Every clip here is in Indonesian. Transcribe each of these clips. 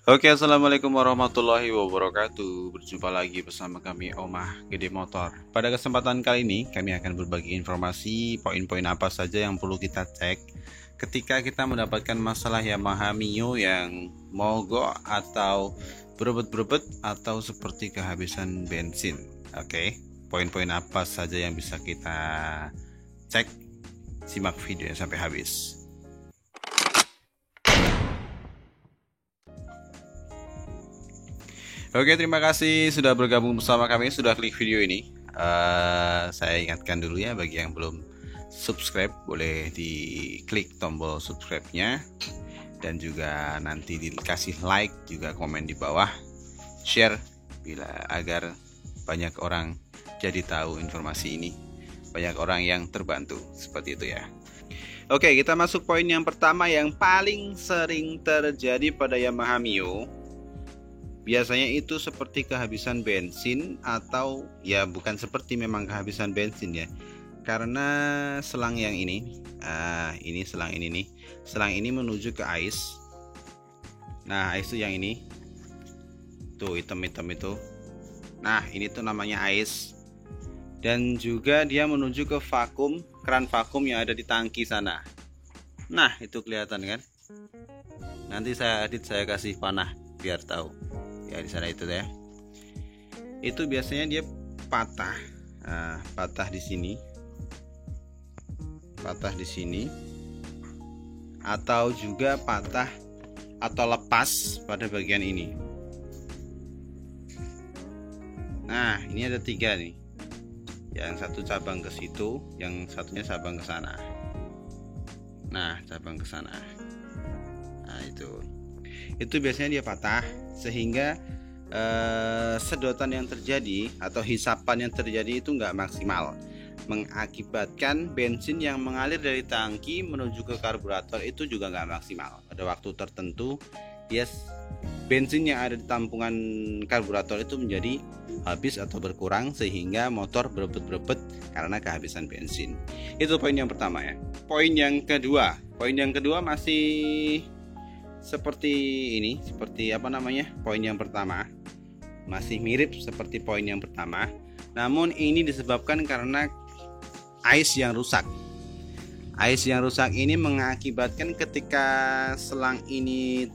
Oke, assalamualaikum warahmatullahi wabarakatuh. Berjumpa lagi bersama kami Omah Gede Motor. Pada kesempatan kali ini kami akan berbagi informasi poin-poin apa saja yang perlu kita cek ketika kita mendapatkan masalah Yamaha Mio yang mogok atau berebet-berebet atau seperti kehabisan bensin. Oke, poin-poin apa saja yang bisa kita cek? Simak videonya sampai habis. Oke, terima kasih sudah bergabung bersama kami, sudah klik video ini. Saya ingatkan dulu ya, bagi yang belum subscribe boleh diklik tombol subscribe-nya, dan juga nanti dikasih like, juga komen di bawah, share agar banyak orang jadi tahu informasi ini, banyak orang yang terbantu, seperti itu ya. Oke, kita masuk poin yang pertama yang paling sering terjadi pada Yamaha Mio. Biasanya itu seperti kehabisan bensin, atau ya bukan seperti, memang kehabisan bensin ya. Karena selang yang ini, ini selang ini nih, selang ini menuju ke ais. Nah, ais itu yang ini, tuh hitam-hitam itu. Nah, ini tuh namanya ais. Dan juga dia menuju ke vakum, keran vakum yang ada di tangki sana. Nah, itu kelihatan kan? Nanti saya edit, saya kasih panah biar tahu. Ya, di sana itu ya. Itu biasanya dia patah. Nah, patah di sini. Patah di sini. Atau juga patah atau lepas pada bagian ini. Nah, ini ada 3 nih. Yang satu cabang ke situ, yang satunya cabang ke sana. Nah, cabang ke sana. Nah, itu biasanya dia patah, sehingga sedotan yang terjadi atau hisapan yang terjadi itu nggak maksimal, mengakibatkan bensin yang mengalir dari tangki menuju ke karburator itu juga nggak maksimal. Pada waktu tertentu, bensin yang ada di tampungan karburator itu menjadi habis atau berkurang, sehingga motor berebet-berebet karena kehabisan bensin. Itu poin yang pertama ya. Poin yang kedua masih seperti ini, seperti poin yang pertama, masih mirip seperti poin yang pertama, namun ini disebabkan karena ais yang rusak. Ais yang rusak ini mengakibatkan ketika selang ini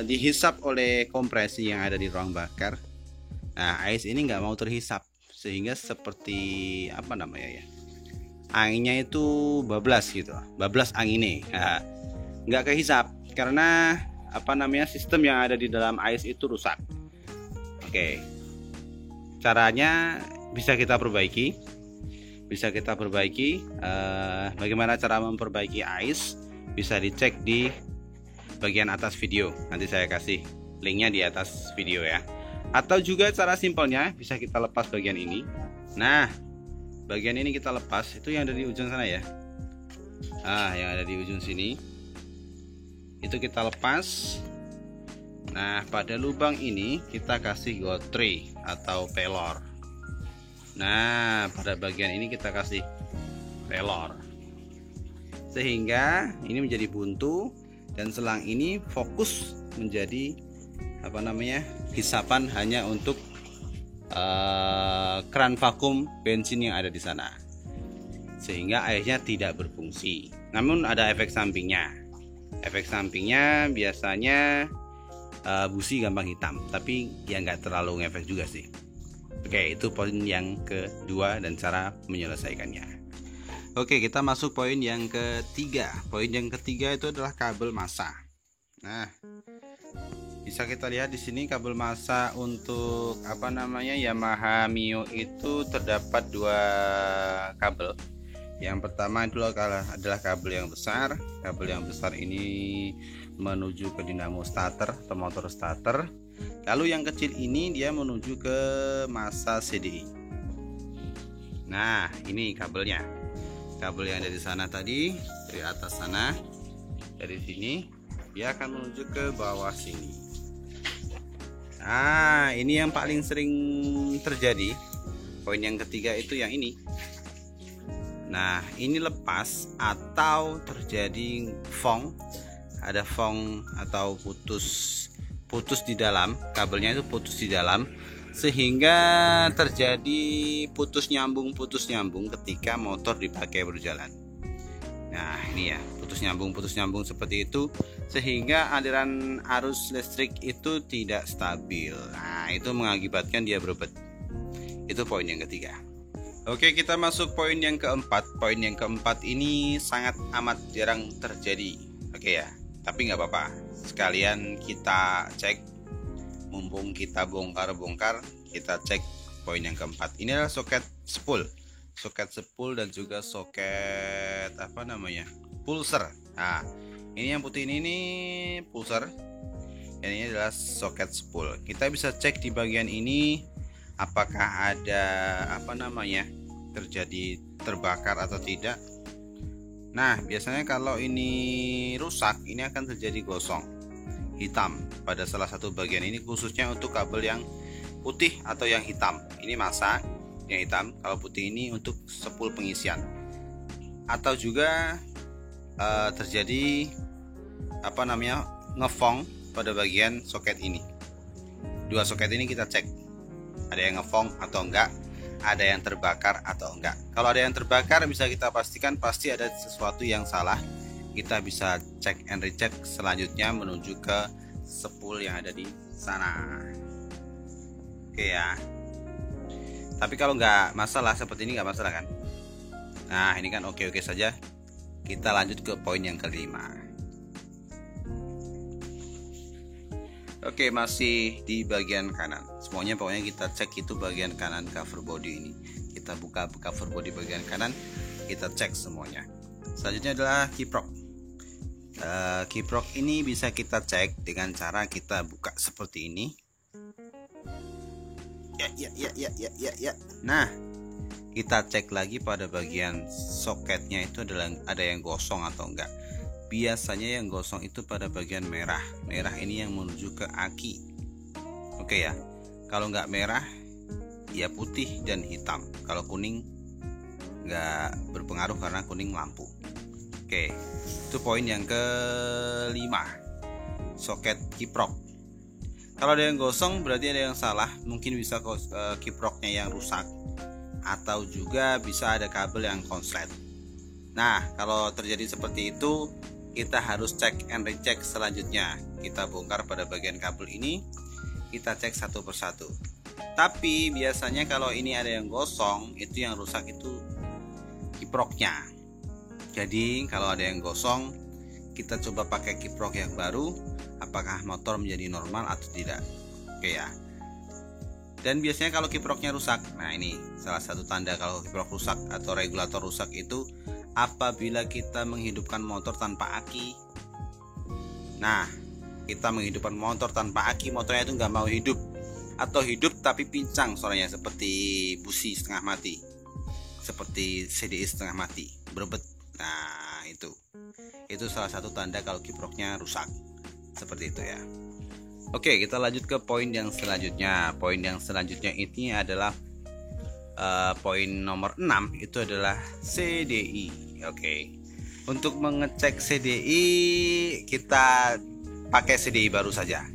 dihisap oleh kompresi yang ada di ruang bakar. Nah, ais ini nggak mau terhisap, sehingga seperti anginnya itu bablas gitu, bablas anginnya. Nah, nggak kehisap karena sistem yang ada di dalam ais itu rusak. Oke, caranya bisa kita perbaiki. Bagaimana cara memperbaiki ais? Bisa dicek di bagian atas video, nanti saya kasih linknya di atas video ya. Atau juga cara simpelnya, bisa kita lepas bagian ini. Nah, bagian ini kita lepas, itu yang ada di ujung sana ya. Yang ada di ujung sini itu kita lepas. Nah, pada lubang ini kita kasih gotri atau pelor. Nah, pada bagian ini kita kasih pelor, sehingga ini menjadi buntu dan selang ini fokus menjadi hisapan hanya untuk keran vakum bensin yang ada di sana, sehingga airnya tidak berfungsi. Namun ada efek sampingnya. Efek sampingnya biasanya busi gampang hitam, tapi ya nggak terlalu ngefek juga sih. Oke, itu poin yang kedua dan cara menyelesaikannya. Oke, kita masuk poin yang ketiga. Poin yang ketiga itu adalah kabel massa. Nah, bisa kita lihat di sini kabel massa untuk Yamaha Mio itu terdapat 2 kabel. Yang pertama itu adalah kabel yang besar. Kabel yang besar ini menuju ke dinamo starter atau motor starter. Lalu yang kecil ini dia menuju ke massa CDI. Nah, ini kabelnya. Kabel yang dari sana tadi, dari atas sana, dari sini dia akan menuju ke bawah sini. Nah, ini yang paling sering terjadi. Poin yang ketiga itu yang ini. Nah, ini lepas atau terjadi fong, ada fong atau putus di dalam, kabelnya itu putus di dalam, sehingga terjadi putus nyambung ketika motor dipakai berjalan. Nah, ini ya, putus nyambung seperti itu, sehingga aliran arus listrik itu tidak stabil. Nah, itu mengakibatkan dia berebut. Itu poin yang ketiga. Oke, kita masuk poin yang keempat. Poin yang keempat ini sangat amat jarang terjadi. Oke ya, tapi nggak apa-apa. Sekalian kita cek, mumpung kita bongkar, kita cek poin yang keempat. Ini adalah soket spool dan juga soket pulser. Nah, ini yang putih ini pulser, dan ini adalah soket spool. Kita bisa cek di bagian ini apakah ada terjadi terbakar atau tidak. Nah, biasanya kalau ini rusak, ini akan terjadi gosong hitam pada salah satu bagian ini, khususnya untuk kabel yang putih atau yang hitam. Ini masa yang hitam, kalau putih ini untuk spool pengisian. Atau juga terjadi ngefong pada bagian soket ini. Dua soket ini kita cek, ada yang ngefong atau enggak, ada yang terbakar atau enggak. Kalau ada yang terbakar, bisa kita pastikan pasti ada sesuatu yang salah. Kita bisa cek and recheck selanjutnya menuju ke spool yang ada di sana. Oke ya. Tapi kalau nggak masalah seperti ini, nggak masalah kan? Nah, ini kan oke-oke saja. Kita lanjut ke poin yang kelima. Oke, masih di bagian kanan. Semuanya pokoknya kita cek itu bagian kanan cover body ini. Kita buka cover body bagian kanan, kita cek semuanya. Selanjutnya adalah kiprok. Kiprok ini bisa kita cek dengan cara kita buka seperti ini. Ya. Nah, kita cek lagi pada bagian soketnya itu ada yang gosong atau enggak. Biasanya yang gosong itu pada bagian merah ini yang menuju ke aki. Oke ya, kalau nggak merah ya putih dan hitam. Kalau kuning nggak berpengaruh karena kuning lampu. Oke, itu poin yang kelima, soket kiprok. Kalau ada yang gosong berarti ada yang salah, mungkin bisa kiproknya yang rusak, atau juga bisa ada kabel yang konslet. Nah, kalau terjadi seperti itu, kita harus cek and recheck selanjutnya. Kita bongkar pada bagian kabel ini, kita cek satu persatu. Tapi biasanya kalau ini ada yang gosong, itu yang rusak itu kiproknya. Jadi kalau ada yang gosong, kita coba pakai kiprok yang baru, apakah motor menjadi normal atau tidak. Oke ya. Dan biasanya kalau kiproknya rusak, nah ini salah satu tanda kalau kiprok rusak atau regulator rusak itu apabila kita menghidupkan motor tanpa aki. Nah, kita menghidupkan motor tanpa aki, motornya itu nggak mau hidup, atau hidup tapi pincang suaranya seperti busi setengah mati, seperti CDI setengah mati, berebet. Nah, itu salah satu tanda kalau kiproknya rusak, seperti itu ya. Oke, kita lanjut ke poin yang selanjutnya. Poin yang selanjutnya ini adalah poin nomor 6, itu adalah CDI. Oke. Untuk mengecek CDI kita pakai CDI baru saja.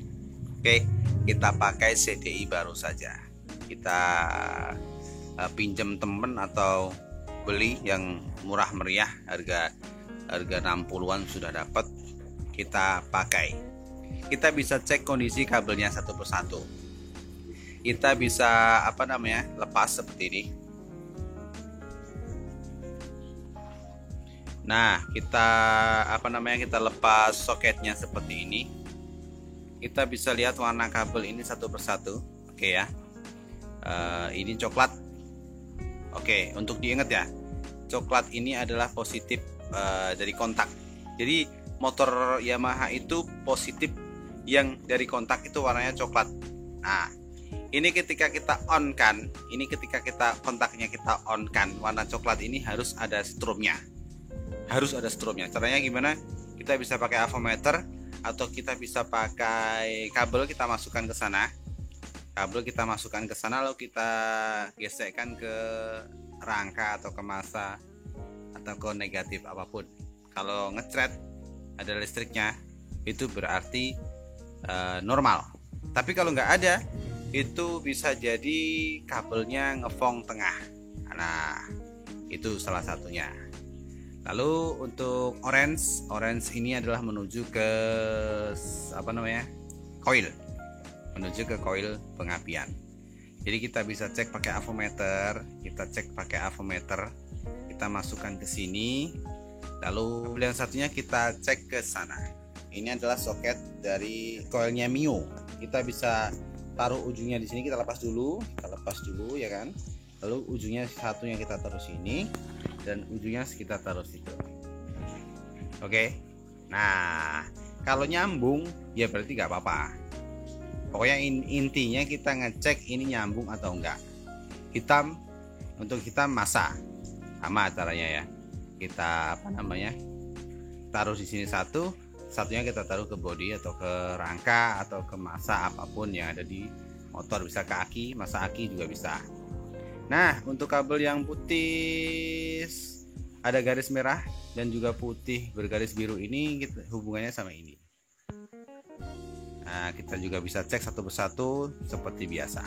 Oke, kita pakai CDI baru saja. Kita pinjam temen atau beli yang murah meriah, harga 60-an sudah dapat. Kita pakai. Kita bisa cek kondisi kabelnya satu persatu. Kita bisa lepas seperti ini. Nah, kita kita lepas soketnya seperti ini. Kita bisa lihat warna kabel ini satu persatu. Oke ya. Ini coklat. Oke, untuk diingat ya, coklat ini adalah positif dari kontak. Jadi motor Yamaha itu positif yang dari kontak itu warnanya coklat. Nah, ini ketika kita on kan, kontaknya kita on kan, warna coklat ini harus ada strobnya. Caranya gimana? Kita bisa pakai avometer atau kita bisa pakai kabel, kita masukkan ke sana. Lalu kita gesekkan ke rangka atau ke masa atau ke negatif apapun. Kalau ngecret ada listriknya, itu berarti normal. Tapi kalau nggak ada, itu bisa jadi kabelnya ngefong tengah. Nah, itu salah satunya. Lalu untuk orange ini adalah menuju ke coil, menuju ke coil pengapian. Jadi kita bisa cek pakai avometer, kita masukkan ke sini. Lalu yang satunya kita cek ke sana. Ini adalah soket dari coilnya Mio. Kita bisa taruh ujungnya di sini, kita lepas dulu ya kan. Lalu ujungnya satunya kita taruh sini dan ujungnya kita taruh situ. Oke. Nah, kalau nyambung ya berarti nggak apa-apa. Pokoknya intinya kita ngecek ini nyambung atau enggak. Untuk hitam masa sama caranya ya. Kita taruh di sini satunya kita taruh ke bodi atau ke rangka atau ke masa apapun yang ada di motor, bisa ke aki, masa aki juga bisa. Nah, untuk kabel yang putih ada garis merah dan juga putih bergaris biru ini hubungannya sama ini. Nah, kita juga bisa cek satu persatu seperti biasa.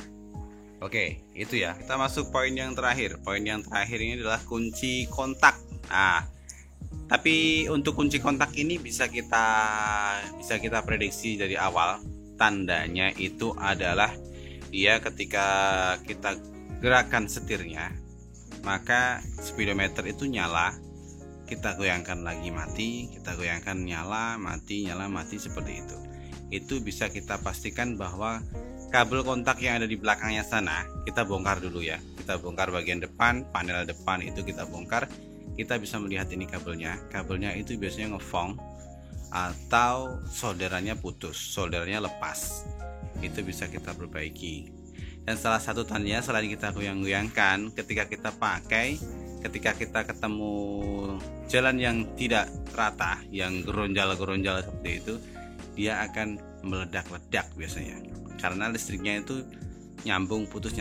Oke, itu ya. Kita masuk poin yang terakhir. Poin yang terakhir ini adalah kunci kontak. Nah, tapi untuk kunci kontak ini bisa kita prediksi dari awal. Tandanya itu adalah dia ketika kita gerakan setirnya, maka speedometer itu nyala, kita goyangkan lagi mati, kita goyangkan nyala mati seperti itu. Itu bisa kita pastikan bahwa kabel kontak yang ada di belakangnya sana kita bongkar dulu ya. Kita bongkar bagian depan, panel depan itu kita bongkar. Kita bisa melihat ini kabelnya itu biasanya ngefong atau solderannya putus, solderannya lepas. Itu bisa kita perbaiki. Dan salah satu tandanya selain kita goyang-goyangkan, ketika kita ketemu jalan yang tidak rata, yang geronjal-geronjal seperti itu, dia akan meledak-ledak biasanya. Karena listriknya itu nyambung putus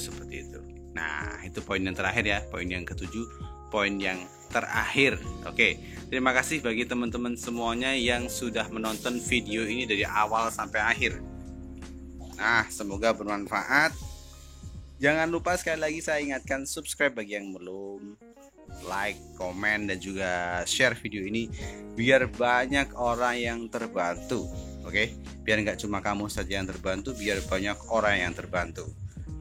seperti itu. Nah, itu poin yang terakhir ya, poin yang ketujuh. Poin yang terakhir. Oke, terima kasih bagi teman-teman semuanya yang sudah menonton video ini dari awal sampai akhir. Nah, semoga bermanfaat. Jangan lupa sekali lagi saya ingatkan subscribe bagi yang belum, like, komen, dan juga share video ini biar banyak orang yang terbantu. Oke, biar nggak cuma kamu saja yang terbantu, biar banyak orang yang terbantu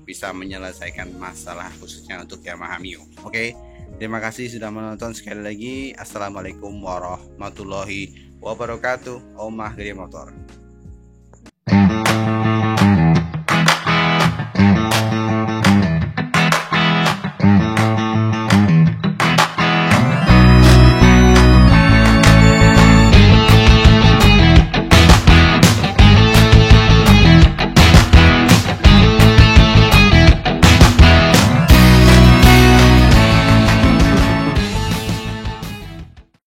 bisa menyelesaikan masalah khususnya untuk Yamaha Mio. Oke. Terima kasih sudah menonton. Sekali lagi, assalamualaikum warahmatullahi wabarakatuh. Omah Gede Motor.